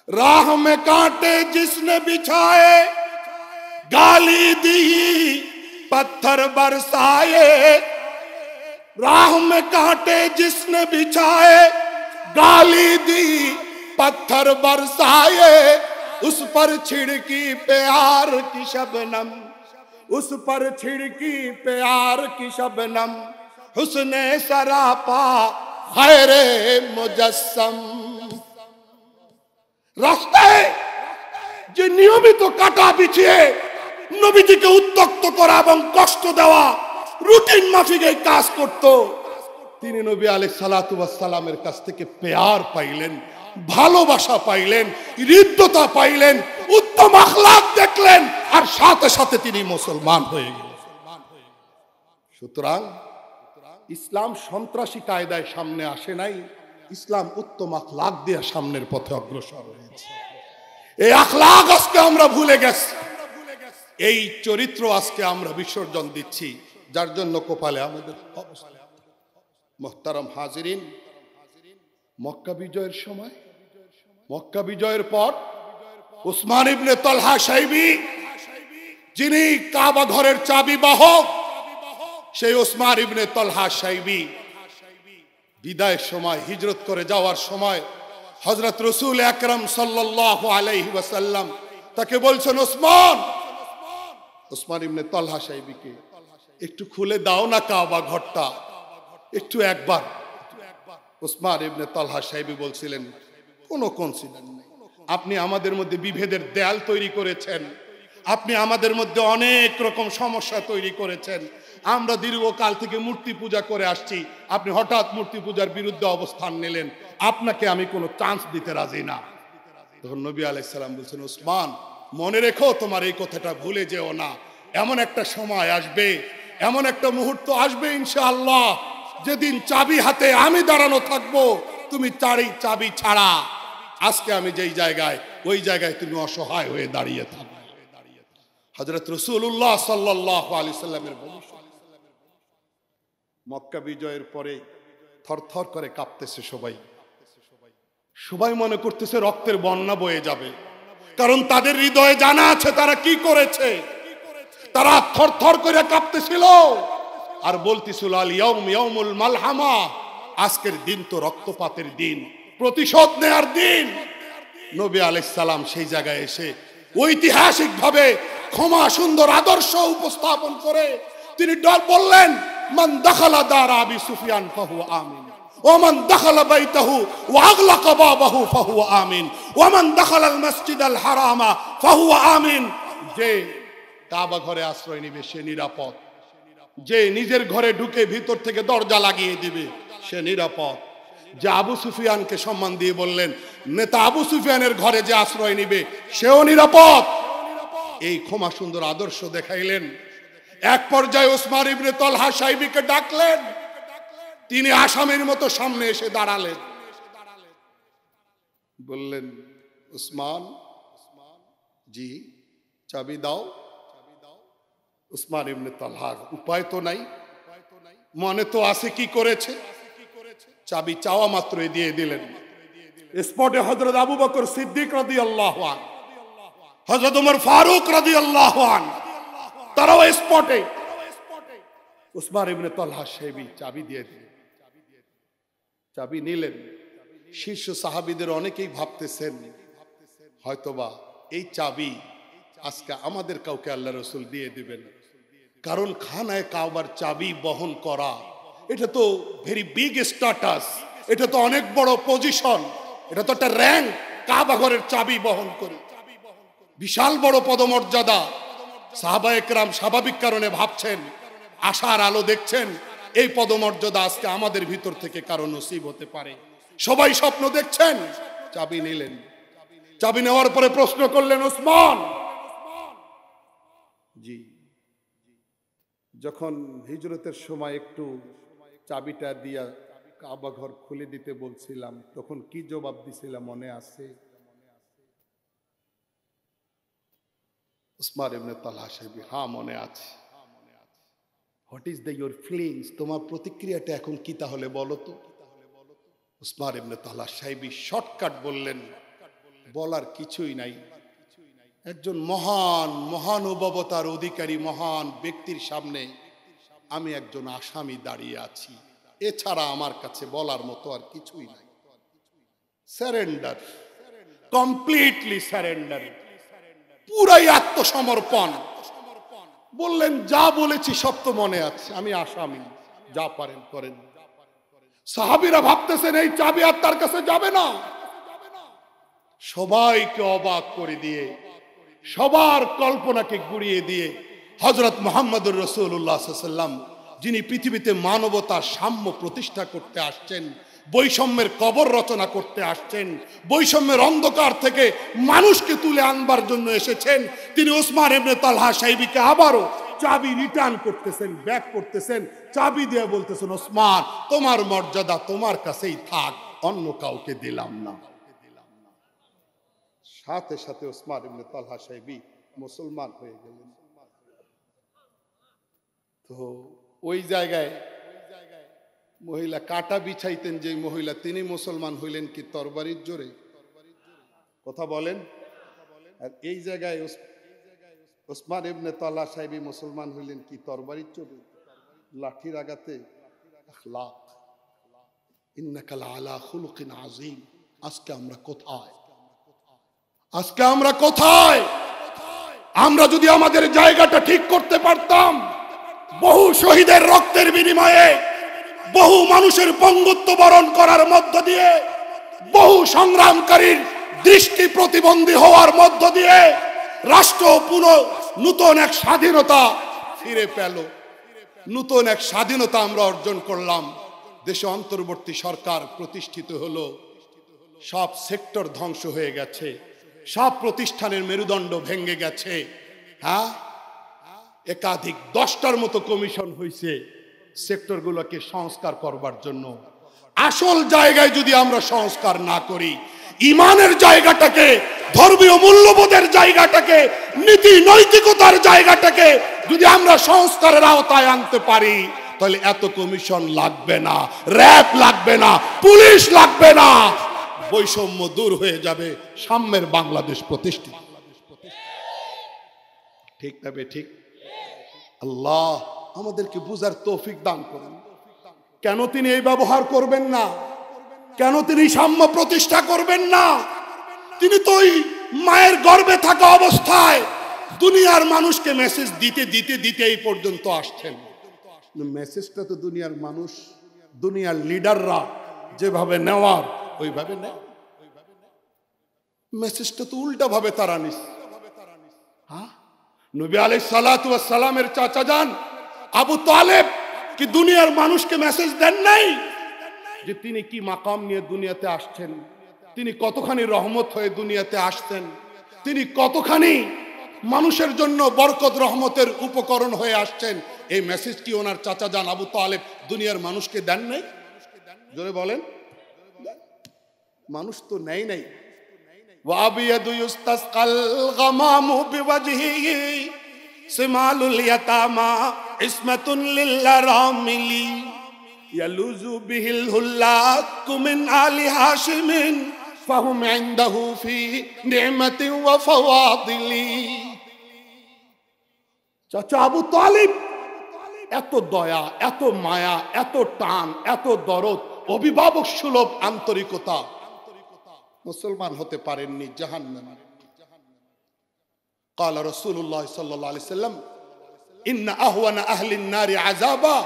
राह में कांटे जिसने बिछाए, गाली दी पत्थर बरसाए। राह में कांटे जिसने बिछाए, गाली दी पत्थर बरसाए। उस पर छिड़की प्यार की शबनम, उस पर छिड़की प्यार की शबनम। हुस्ने सरापा खैरे मुजस्सम। রাস্তায় যে নিয়মিত কাঁটা বিছিয়ে নবীজিকে উত্ত্যক্ত করা এবং কষ্ট দেওয়া, রুটিন মাফিক এই কাজ করত, তিনি নবী আলাইহিস সালাতু ওয়াস সালামের কাছ থেকে পেয়ার পাইলেন, ভালোবাসা পাইলেন, হৃদ্যতা পাইলেন, উত্তম আখলাক দেখলেন, আর সাথে সাথে তিনি মুসলমান হয়ে গেলেন। সুতরাং ইসলাম সন্ত্রাসী কায়দায় সামনে আসে নাই, ইসলাম উত্তম আখলাক দিয়ে সামনের পথে অগ্রসর হয়েছে। এই আখলাক আজকে আমরা ভুলে গেছি, এই চরিত্র আজকে আমরা বিসর্জন দিচ্ছি, যার জন্য কপালে আমাদের অবস্থা। মুহতারাম হাজিরিন, মক্কা বিজয়ের সময়, মক্কা বিজয়ের পর উসমান ইবনে তালহা শাইবি, যিনি কাবা ঘরের চাবি বাহক, সেই উসমান ইবনে তালহা শাইবি বিদায়ের সময়, হিজরত করে যাওয়ার সময় হযরত রাসূল আকরাম সাল্লাল্লাহু আলাইহি ওয়াসাল্লাম তাকে বলছেন, উসমান ইবনে তালহা শাইবিকে একটু খুলে দাও না কাবা ঘরটা, একটু একবার। উসমান ইবনে তালহা শাইবি বলছিলেন, কোনো কনসিডার নেই, আপনি আমাদের মধ্যে বিভেদের দেয়াল তৈরি করেছেন, আপনি আমাদের মধ্যে অনেক রকম সমস্যা তৈরি করেছেন, আমরা দীর্ঘকাল থেকে মূর্তি পূজা করে আসছি, আপনি হঠাৎ মূর্তি পূজার বিরুদ্ধে অবস্থান নিলেন, আপনাকে আমি কোনো চান্স দিতে রাজি না। তখন নবী আলাইহিস সালাম বলছেন, উসমান, মনে রেখো, তোমার এই কথাটা ভুলে যেও না, এমন একটা সময় আসবে, এমন একটা মুহূর্ত আসবে ইনশাআল্লাহ, যেদিন চাবি হাতে আমি দাঁড়ানো থাকবো, তুমি চাবি ছাড়া আজকে আমি যেই জায়গায়, ওই জায়গায় তুমি অসহায় হয়ে দাঁড়িয়ে থাকবে। হযরত রাসূলুল্লাহ সাল্লাল্লাহু আলাইহি সাল্লামের ভবিষ্যৎ। মক্কা বিজয়ের পরে থরথর করে কাঁপতেছে সবাই মনে করতেছে রক্তের বন্যা বয়ে যাবে, কারণ তাদের হৃদয়ে জানা আছে তারা কি করেছে। তারা থরথর করে কাঁপতেছিল আর বলতেছিল, আল ইয়াউম ইয়াউমুল মালহামা, আজকের দিন তো রক্তপাতের দিন, প্রতিশোধ নেয়ার দিন। নবী আলাইহিস সালাম সেই জায়গায় এসে ঐতিহাসিকভাবে ক্ষমা সুন্দর আদর্শ উপস্থাপন করে তিনি বললেন, মান দাখালা দার আবি সুফিয়ান ফাহুয়া আমিন, ওয়া মান দাখালা বাইতাহু ওয়া আগলাকা বাবাহু ফাহুয়া আমিন, ওয়া মান দাখালা আল মাসজিদাল হারামা ফাহুয়া আমিন। যে কাবা ঘরে আশ্রয় নেবে সে নিরাপদ, যে নিজের ঘরে ঢুকে ভিতর থেকে দরজা লাগিয়ে দিবে সে নিরাপদ, যে আবু সুফিয়ানকে সম্মান দিয়ে বললেন, নেতা আবু সুফিয়ানের ঘরে যে আশ্রয় নিবে সেও নিরাপদ। এই ক্ষমা সুন্দর আদর্শ দেখাইলেন। এক পর্যায়ে ওসমান ইবনে তালহা সাইবিকে ডাকলেন, তিনি আসামের মতো সামনে এসে দাঁড়ালেন, বললেন, ওসমান, জি চাবি দাও। ওসমান ইবনে তালহার উপায় তো নাই, মনে তো আছে কি করেছে, চাবি চাওয়া মাত্রই দিয়ে দিলেন। স্পটে হযরত আবু বকর সিদ্দিক রাদিয়াল্লাহু আনহু, হযরত ওমর ফারুক রাদিয়াল্লাহু আনহু, তারাও স্পটে ওসমান ইবনে তালহা সাহেবী চাবি দিয়ে দিলেন। চাবি নিলেন। শীর্ষ সাহাবীদের অনেকেই ভাবতেছেন হয়তোবা এই চাবি আজকে আমাদের কাউকে আল্লাহ রাসূল দিয়ে দিবেন, কারণ খানায়ে কাবার চাবি বহন করা এটা তো ভেরি বিগ স্ট্যাটাস, এটা তো অনেক বড় পজিশন, এটা তো একটা র্যাঙ্ক। কাবা ঘরের চাবি বহন করে বিশাল বড় পদমর্যাদা। সাহাবায়ে কেরাম স্বাভাবিক কারণে ভাবছেন, আশার আলো দেখছেন, এই পদমর্যাদা আজকে আমাদের ভিতর থেকে কারো নসিব হতে পারে। সবাই স্বপ্ন দেখছেন। চাবি নিলেন। চাবি নেওয়ার পরে প্রশ্ন করলেন, ওসমান, জি যখন হিজরতের সময় একটু চাবিটা দিয়া কাবা ঘর খুলে দিতে বলছিলাম তখন কি জবাব দিছিলাম মনে আছে? ওসমান ইবনে তালহা সাহেব, হ্যাঁ মনে আছে। What is the your feelings, তোমার প্রতিক্রিয়াটা এখন কি তাহলে বলো তো? ওসমান ইবনে তালহা সাহেব শর্টকাট বললেন, বলার কিছুই নাই। একজন মহান মহানুভবতার অধিকারী মহান ব্যক্তির সামনে আমি একজন আসামি দাঁড়িয়ে আছি, এছাড়া আমার কাছে বলার মতো আর কিছুই নাই। সারেন্ডার, কমপ্লিটলি সারেন্ডার, পুরাই আত্মসমর্পণ। বললেন, যা বলেছি সব তো মনে আছে, আমি আসামি, যা পারেন করেন। সাহাবীরা ভাবতেছেন এই চাবি আর তার কাছে যাবে না। সবাইকে অবাক করে দিয়ে, সবার কল্পনাকে গুড়িয়ে দিয়ে হযরত মুহাম্মদুর রাসূলুল্লাহ সাল্লাল্লাহু আলাইহি ওয়াসাল্লাম, যিনি পৃথিবীতে মানবতার সাম্য প্রতিষ্ঠা করতে আসছেন, বৈষম্যের কবর রচনা করতে আসছেন, বৈষম্যের অন্ধকার থেকে মানুষকে তুলে আনবার জন্য এসেছেন, তিনি ওসমান ইবনে তালহা সাহেবীকে আবারও চাবি রিটার্ন করতেছেন, ব্যাক করতেছেন, চাবি দিয়ে বলতেছেন, ওসমান তোমার মর্যাদা তোমার কাছেই থাক, অন্য কাউকে দিলাম না। সাথে সাথে ওসমান ইবনে তালহা সাহেবী মুসলমান হয়ে গেলেন। তো ওই জায়গায় মহিলা কাটা বিছাইতেন যে মহিলা, তিনি মুসলমান হইলেন কি তরবারির জোরে? কথা বলেন। আর এই জায়গায় ওসমান ইবনে তালহা সাহেবী মুসলমান হইলেন কি তরবারির জোরে? লাঠির আঘাতে। আখলাক, ইন্নাকা লাআলা খুলুকিন আযীম। আজকে আমরা কোথায়? আজকে আমরা কোথায়? আমরা যদি আমাদের জায়গাটা ঠিক করতে পারতাম, বহু শহীদের রক্তের বিনিময়ে, বহু মানুষের পঙ্গুত্ব বরণ করার মধ্য দিয়ে, বহু সংগ্রামকারীর দৃষ্টি প্রতিবন্ধী হওয়ার মধ্য দিয়ে রাষ্ট্র নূতন এক স্বাধীনতা ফিরে পেল, নূতন এক স্বাধীনতা আমরা অর্জন করলাম। দেশে অন্তর্বর্তী সরকার প্রতিষ্ঠিত হলো, সব সেক্টর ধ্বংস হয়ে গেছে, সব প্রতিষ্ঠানের মেরুদণ্ড ভেঙে গেছে। হ্যাঁ, একাধিক 10টার মতো কমিশন হয়েছে সেক্টরগুলোকে সংস্কার করবার জন্য। আসল জায়গায় যদি আমরা সংস্কার না করি, ইমানের জায়গাটাকে, ধর্মীয় মূল্যবোধের জায়গাটাকে, নীতি নৈতিকতার জায়গাটাকে যদি আমরা সংস্কারের আওতায় আনতে পারি, তাহলে এত কমিশন লাগবে না, র‍্যাব লাগবে না, পুলিশ লাগবে না, বৈষম্য দূর হয়ে যাবে, সাম্যের বাংলাদেশ প্রতিষ্ঠিত। ঠিক না বে ঠিক? আল্লাহ আমাদেরকে বুঝার তৌফিক দান করুন। কেন তিনি এই ব্যবহার করবেন না? কেন তিনি সাম্য প্রতিষ্ঠা করবেন না? তিনি তো ওই মায়ের গর্ভে থাকা অবস্থায় দুনিয়ার মানুষকে মেসেজ দিতে দিতে দিতে এই পর্যন্ত আসছেন। মেসেজটা তো দুনিয়ার মানুষ, দুনিয়ার লিডাররা যেভাবে নেওয়ার ওইভাবে নেয়। মেসেজটা তো উল্টা ভাবে তারা নিস। হ্যাঁ, নবী আলাইহিস সালাতু ওয়াস সালামের চাচা যান আবু তালেব কি দুনিয়ার মানুষকে মেসেজ দেন নাই? যে তিনি কি মাকাম নিয়ে দুনিয়াতে আসছেন, তিনি কতখানি রহমত হয়ে দুনিয়াতে আসছেন, তিনি কতখানি মানুষের জন্য বরকত রহমতের উপকরণ হয়ে আসছেন। এই মেসেজ কি ওনার চাচা জান আবু তালেব দুনিয়ার মানুষকে দেন নাই? জোরে বলেন, মানুষ তো নেই নাই। ওয়াবিয়াদু ইস্তাসকাল গামামু বিওয়াজহিহি সিমালুল ইয়াতামা ইসমাতুন লিল্লারামিলি ইয়ালুযু বিহিল হুল্লাকু মিন আলি হাশিমিন ফাহুম ইনদাহু ফি নি'মাতি ওয়া ফাওয়াদিলি। চাচা আবু তালিব এত দয়া, এত মায়া, এত টান, এত দরদ, অভিভাবক সুলভ আন্তরিকতা, মুসলমান হতে পারেননি, জাহান্নামী। قال رسول الله صلى الله عليه وسلم إن أهون أهل النار عذابا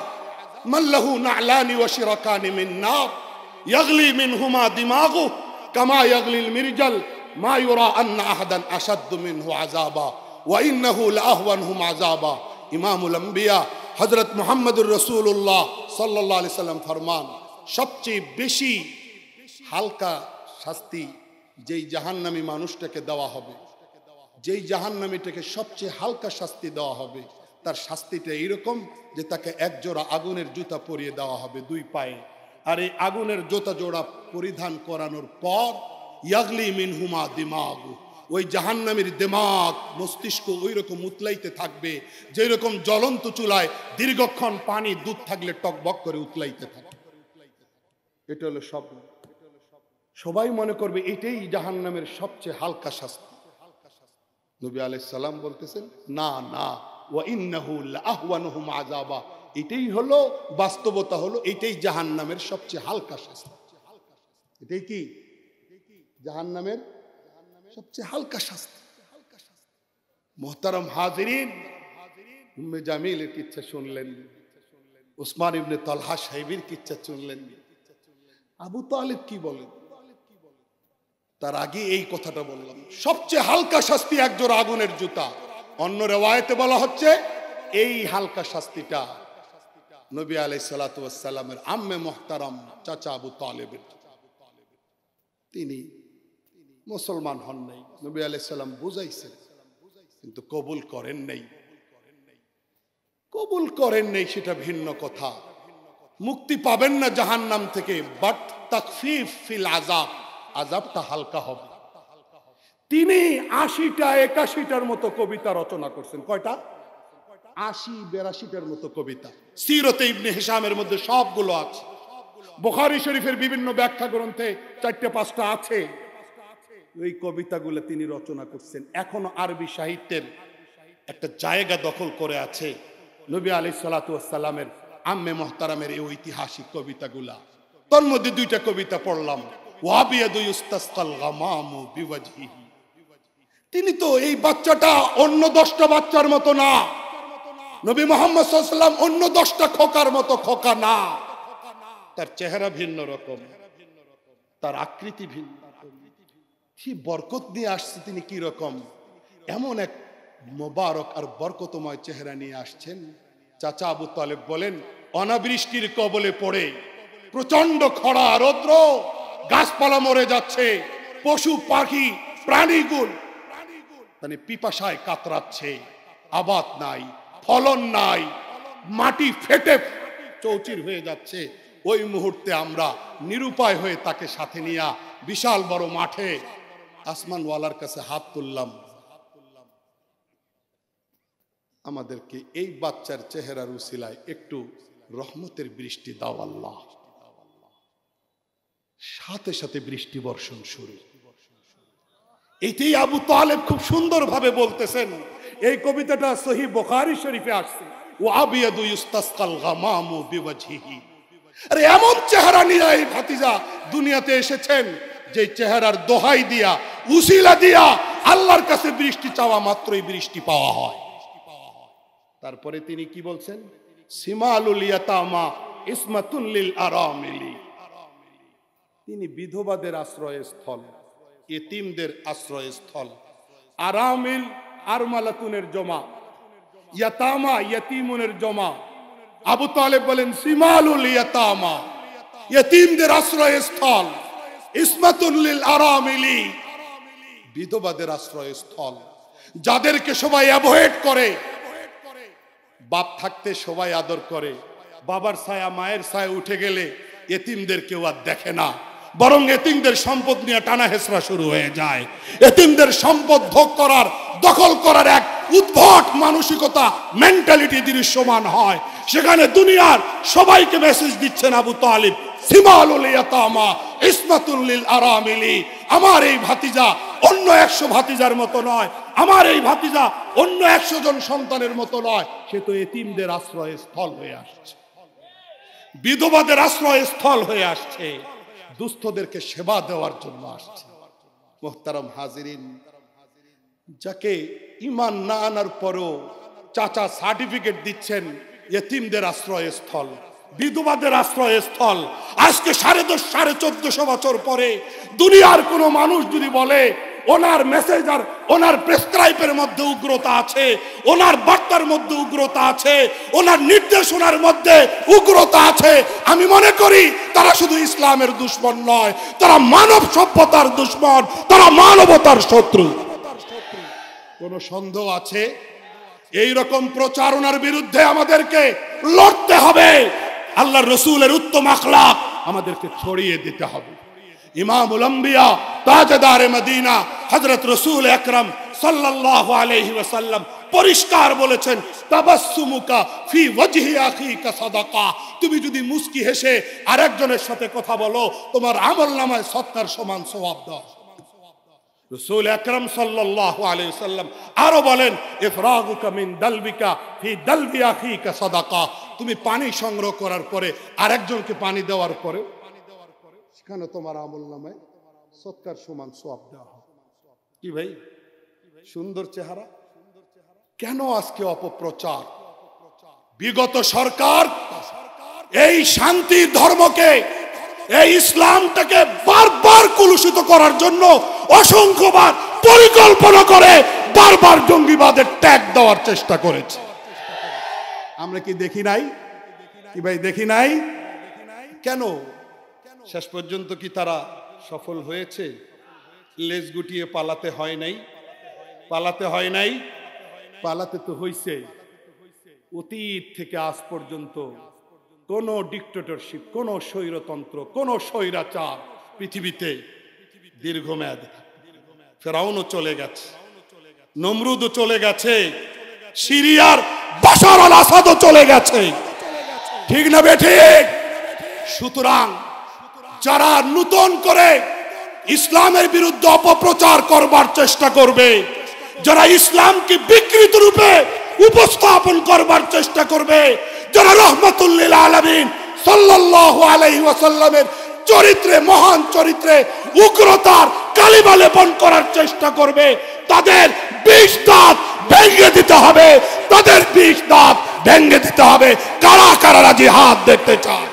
من له نعلان وشركان من نار يغلي منهما دماغه كما يغلي المرجل ما يرى أن أحدا أشد منه عذابا وإنه لأهونهم عذابا। إمام الأنبياء হযরত মুহাম্মদুর রাসূলুল্লাহ সাল্লাল্লাহু আলাইহি সাল্লাম ফরমান, সবচেয়ে বেশি হালকা শাস্তি যেই জাহান্নামী মানুষটাকে দেওয়া হবে, যেই জাহান্নামীটাকে সবচেয়ে হালকা শাস্তি দেওয়া হবে, তার শাস্তিটা এইরকম যে তাকে এক জোড়া আগুনের জুতা পরিয়ে দেওয়া হবে দুই পায়ে, আর এই আগুনের জুতা জোড়া পরিধান করানোর পর ইয়াগলি মিনহুমা দিমাগু, ওই জাহান্নামীর দিমাগ মস্তিষ্ক ওই রকম উতলাইতে থাকবে যেই রকম জ্বলন্ত চুলায় দীর্ঘক্ষণ পানি দুধ থাকলে টকবক করে উতলাইতে থাকে। এটা হলো সব, সবাই মনে করবে এটাই জাহান্নামের সবচেয়ে হালকা শাস্তি। নবী আলাইহিস সালাম বলতেছেন না না, ওয়া ইন্নাহু লাআহওয়ানুহুম আযাবা, এটাই হলো বাস্তবতা, হলো এটাই জাহান্নামের সবচেয়ে হালকা শাস্তি। এটাই কি জাহান্নামের সবচেয়ে হালকা শাস্তি। মুহতারাম হাজিরিন, উম্মে জামিলের কিচ্ছা শুনলেন, উসমান ইবনে তালহা সাহেবের কিচ্ছা শুনলেন, আবু তালিব কি বলেন। তার আগে এই কথাটা বললাম, সবচেয়ে হালকা শাস্তি একজোড়া আগুনের জুতা। অন্য রিওয়ায়াতে বলা হচ্ছে এই হালকা শাস্তিটা নবী আলাইহিস সালাতু ওয়াস সালামের আম্মে মুহতারাম চাচা আবু তালেবের। তিনি মুসলমান হন নাই, নবী আলাইহিস সালাম বুঝাইছেন কিন্তু কবুল করেন নাই। কবুল করেন নাই সেটা ভিন্ন কথা, মুক্তি পাবেন না জাহান্নাম থেকে, বাট তাকফিফ ফিল আযাব, আযাবটা হালকা হবে। তিনি ৮০টা ৮১টার মতো কবিতা রচনা করছেন। কয়টা? ৮০-৮২টার মতো কবিতা। সিরতে ইবনে হিশামের মধ্যে সবগুলো আছে, বুখারী শরীফের বিভিন্ন ব্যাখ্যা গ্রন্থে ৪-৫টা আছে। এই কবিতাগুলো তিনি রচনা করছেন, এখনো আরবি সাহিত্যের একটা জায়গা দখল করে আছে। নবী আলাইহিস সালাতু ওয়াস সালামের আম্মে মুহতারামের এই ঐতিহাসিক কবিতাগুলা, তার মধ্যে ২টা কবিতা পড়লাম, ওয়াবিয়াদু ইস্তাসকাল গামামু বিওয়াজহিহি। তিনি তো এই বাচ্চাটা অন্য 10টা বাচ্চার মতো না, নবী মুহাম্মদ সাল্লাল্লাহু আলাইহি ওয়াসাল্লাম অন্য 10টা খোকার মতো খোকা না। তার চেহারা ভিন্ন রকম, তার আকৃতি ভিন্ন, কি বরকত নিয়ে আসছে তিনি, কি রকম এমন এক মোবারক আর বরকতময় চেহারা নিয়ে আসছেন। চাচা আবু তালেব বলেন, অনাবৃষ্টির কবলে পড়ে প্রচন্ড খরা রৌদ্র, গাছপালা মরে যাচ্ছে, পশু পাখি প্রাণীগুলো মানে পিপাসায় কাতরাচ্ছে, আবাদ নাই, ফলন নাই, মাটি ফেটে চৌচির হয়ে যাচ্ছে। ওই মুহূর্তে আমরা নিরুপায় হয়ে তাকে সাথে নিয়ে বিশাল বড় মাঠে আসমানওয়ালার কাছে হাত তুললাম, আমাদেরকে এই বাচ্চার চেহারার উসিলায় একটু রহমতের বৃষ্টি দাও আল্লাহ। সাথে সাথে বৃষ্টি বর্ষণ শুরু। এটাই আবু তালেব খুব সুন্দর ভাবে বলতেছেন। এই কবিতাটা সহিহ বুখারী শরীফে আসছে, ওয়াবিয়াদু ইস্তাসকাল গামামু বিওয়াজহিহি। আরে এমন চেহারা নিয়ে এই ভাতিজা দুনিয়াতে এসেছেন যে চেহারার দোহাই দিয়া, উসিলা দিয়া আল্লাহর কাছে বৃষ্টি চাওয়া মাত্রই বৃষ্টি পাওয়া হয়। তারপরে তিনি কি বলছেন, সিমালুল ইয়াতামা ইসমাতুন লিল আরামিলি। তিনি বিধবাদের আশ্রয়স্থল, ইতিমদের আশ্রয়স্থল। আরামিল আরমালাতুনের জমা, ইয়াতামা ইয়াতিমুনের জমা। আবু তালেব বলেন সিমালুল ইয়াতামা, ইতিমদের আশ্রয়স্থল, ইসমাতুল লিল আরামিলি, বিধবাদের আশ্রয়স্থল, যাদেরকে সবাই অ্যাভয়েড করে। বাপ থাকতে সবাই আদর করে, বাবার ছায়া মায়ের ছায়া উঠে গেলে এতিমদের কেউ আর দেখে না, বরং এতিমদের সম্পদ নিয়ে টানা হেসরা শুরু হয়ে যায়। এতিমদের সম্পদ ভোগ করার, দখল করার এক উদ্ভট মানসিকতা, মেন্টালিটি দৃশ্যমান হয়। সেখানে দুনিয়ার সবাইকে মেসেজ দিচ্ছেন আবু তালিব, সিমালুল ইয়াতামা ইসমাতুল লিল আরামিলি। আমার এই ভাতিজা অন্য 100 ভাতিজার মতো নয়, আমার এই ভাতিজা অন্য 100 জন সন্তানের মতো নয়, সে তো এতিমদের আশ্রয়স্থল হয়ে আসছে, বিধবাদের আশ্রয়স্থল হয়ে আসছে, দুস্থদেরকে সেবা দেওয়ার জন্য আসছে। মুহতারাম হাজিরিন, যাকে ঈমান না আনার পরও চাচা সার্টিফিকেট দিচ্ছেন এতিমদের আশ্রয়স্থল, বিধবাদের আশ্রয়স্থল, আজকে 1450 বছর পরে দুনিয়ার কোন মানুষ যদি বলে ওনার মেসেজ আর ওনার প্রেসক্রাইবের মধ্যে উগ্রতা আছে, ওনার বার্তার মধ্যে উগ্রতা আছে, ওনার নির্দেশনার মধ্যে উগ্রতা আছে, আমি মনে করি তারা শুধু ইসলামের দুশমন নয়, তারা মানব সভ্যতার দুশমন, তারা মানবতার শত্রু। কোন সন্দেহ আছে? এই রকম প্রচারণার বিরুদ্ধে আমাদেরকে লড়তে হবে। আল্লাহর রাসূলের উত্তম আখলাক আমাদেরকে ছড়িয়ে দিতে হবে। ইমামুল আম্বিয়া তাজদারে মদিনা হযরত রাসূল আকরাম সাল্লাল্লাহু আলাইহি ওয়াসাল্লাম পরিষ্কার বলেছেন, তাবাসসুমুকা ফি ওয়াজহি আখিকা সাদাকা। তুমি যদি মুস্কি হেসে আরেকজনের সাথে কথা বলো, তোমার আমলনামায় সৎকার সমান সওয়াব দাও। রাসূল আকরাম সাল্লাল্লাহু আলাইহি ওয়াসাল্লাম আরো বলেন, ইফরাগুকা মিন দালবিকা ফি দালবি আখিকা সাদাকা। তুমি পানি সংগ্রহ করার পরে আরেকজনকে পানি দেওয়ার পরে সেখানে তোমার আমলনামায় সৎকার সমান সওয়াব দেওয়া হবে। কি ভাই, সুন্দর চেহারা। কেন আজকে অপপ্রচার? বিগত সরকার এই শান্তির ধর্মকে, এই ইসলামটাকে বারবার কলুষিত করার জন্য অসংখ্যবার পরিকল্পনা করে বারবার জঙ্গিবাদের ট্যাগ দেওয়ার চেষ্টা করেছে। আমরা কি দেখি নাই? কি ভাই দেখি নাই? কেন শেষ পর্যন্ত কি তারা সফল হয়েছে? লেজ গুটিয়ে পালাতে হয় নাই, পালাতে হয় নাই, পালাতে তো হইছে। অতীত থেকে আজ পর্যন্ত কোন ডিক্টেটরশিপ, কোন স্বৈরতন্ত্র, কোন স্বৈরাচার পৃথিবীতে দীর্ঘমেয়াদী। ফেরাউনও চলে গেছে, নমরুদও চলে গেছে, সিরিয়ার বাশার আল আসাদও চলে গেছে, ঠিক না বেঠিক? সুতরাং যারা নতুন করে ইসলামের বিরুদ্ধে অপপ্রচার করবার চেষ্টা করবে, যারা ইসলামকে বিকৃত রূপে উপস্থাপন করবার চেষ্টা করবে, যারা রহমাতুল লিল আলামিন সাল্লাল্লাহু আলাইহি ওয়াসাল্লামের চরিত্রে, মহান চরিত্রে উগ্রতার কালিমা লেপন করার চেষ্টা করবে, তাদের 20 দাঁত ভেঙে দিতে হবে, তাদের 20 দাঁত ভেঙে দিতে হবে। কারা কারা রাজি হাত দেখতে চায়?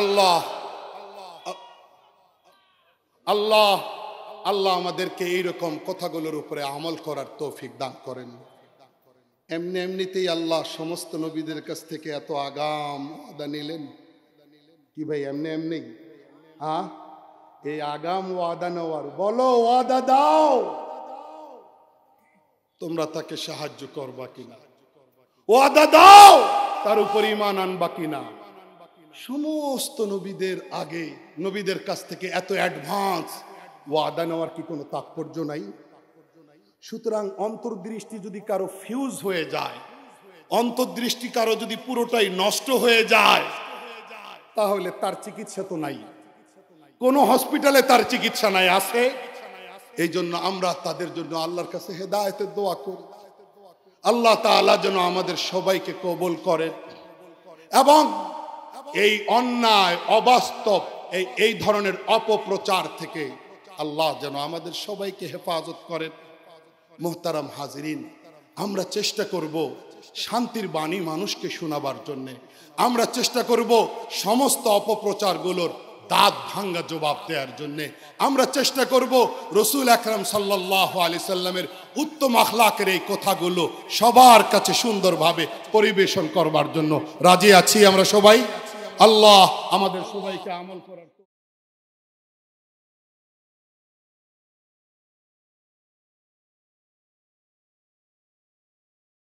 আল্লাহ আল্লাহ আল্লাহ আমাদেরকে এইরকম কথাগুলোর উপরে আমল করার তৌফিক দান করেন। এমনি এমনিতেই আল্লাহ সমস্ত নবীদের কাছ থেকে এত আগাম ওয়াদা নিলেন। কি ভাই এমনি এমনি? এই আগাম ওয়াদা নেওয়ার, বলো ওয়াদা দাও তোমরা তাকে সাহায্য করবা কিনা, ওয়াদা দাও তার উপর ঈমান আনবা কিনা। সমস্ত নবীদের আগে নবীদের কাছ থেকে এত অ্যাডভান্স ওয়াদা নেওয়ার কি কোনো তাৎপর্য নাই? সুতরাং অন্তর্দৃষ্টি যদি কারো ফিউজ হয়ে যায়, অন্তর্দৃষ্টি কারো যদি পুরোটাই নষ্ট হয়ে যায়, তাহলে তার চিকিৎসা তো নাই, কোনো হসপিটালে তার চিকিৎসা নাই। আছে এই জন্য আমরা তাদের জন্য আল্লাহর কাছে হেদায়েতের দোয়া করি। আল্লাহ তাআলা যেন আমাদের সবাইকে কবুল করেন এবং এই অন্যায়, অবাস্তব, এই ধরনের অপপ্রচার থেকে আল্লাহ যেন আমাদের সবাইকে হেফাজত করেন। মুহতারাম হাজিরিন, আমরা চেষ্টা করব শান্তির বাণী মানুষকে শোনাবার জন্যে। আমরা চেষ্টা করব সমস্ত অপপ্রচারগুলোর দাঁত ভাঙ্গা জবাব দেওয়ার জন্যে। আমরা চেষ্টা করব রসুল আকরাম সাল্লাল্লাহু আলাইহি সাল্লামের উত্তম আখলাকের এই কথাগুলো সবার কাছে সুন্দরভাবে পরিবেশন করবার জন্য রাজি আছি আমরা সবাই। আল্লাহ আমাদের সবাইকে আমল করার